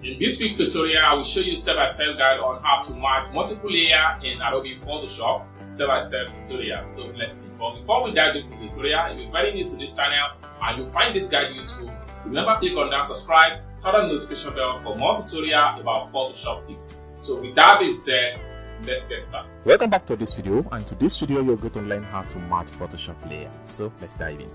In this quick tutorial, I will show you step-by-step guide on how to merge multiple layers in Adobe Photoshop, step-by-step tutorial. So let's see. But before we dive into the tutorial, if you're very new to this channel and you find this guide useful, remember click on that subscribe, turn on the notification bell for more tutorial about Photoshop tips. So with that being said, let's get started. Welcome back to this video, and to this video you're going to learn how to merge Photoshop layer. So let's dive in.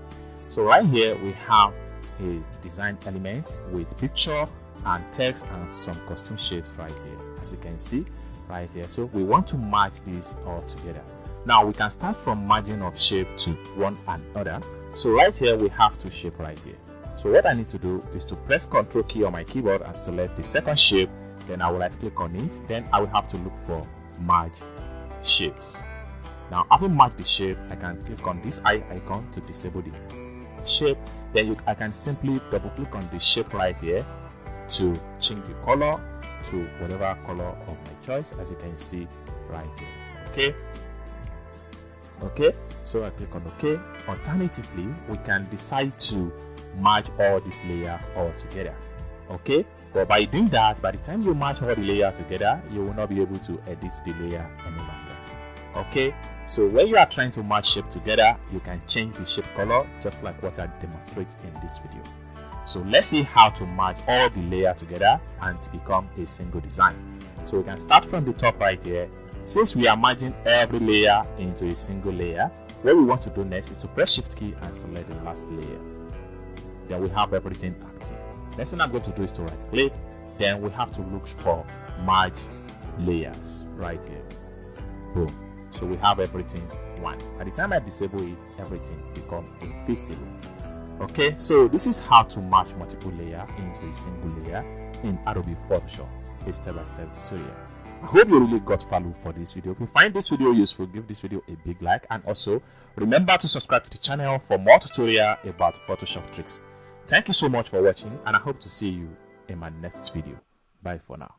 So right here we have a design element with picture and text and some custom shapes right here, as you can see right here. So we want to merge these all together. Now we can start from merging of shape to one another. So right here we have two shapes right here. So what I need to do is to press Ctrl key on my keyboard and select the second shape. Then I will right click on it. Then I will have to look for merge shapes. Now after merge the shape, I can click on this eye icon to disable the shape. Then I can simply double click on the shape right here to change the color to whatever color of my choice, as you can see right here. Okay, so I click on OK. Alternatively, we can decide to merge all this layer all together. Okay, but by doing that, by the time you merge all the layer together, you will not be able to edit the layer any longer. Okay, so when you are trying to merge shape together, you can change the shape color just like what I demonstrate in this video. So let's see how to merge all the layer together and to become a single design. So we can start from the top right here. Since we are merging every layer into a single layer, what we want to do next is to press Shift key and select the last layer. Then we have everything active. Next thing I'm going to do is to right click. Then we have to look for merge layers right here. Boom. So we have everything one. By the time I disable it, everything becomes invisible. Okay, so this is how to merge multiple layers into a single layer in Adobe Photoshop, a step-by-step tutorial. I hope you really got value for this video. If you find this video useful, give this video a big like, and also remember to subscribe to the channel for more tutorial about Photoshop tricks. Thank you so much for watching, and I hope to see you in my next video. Bye for now.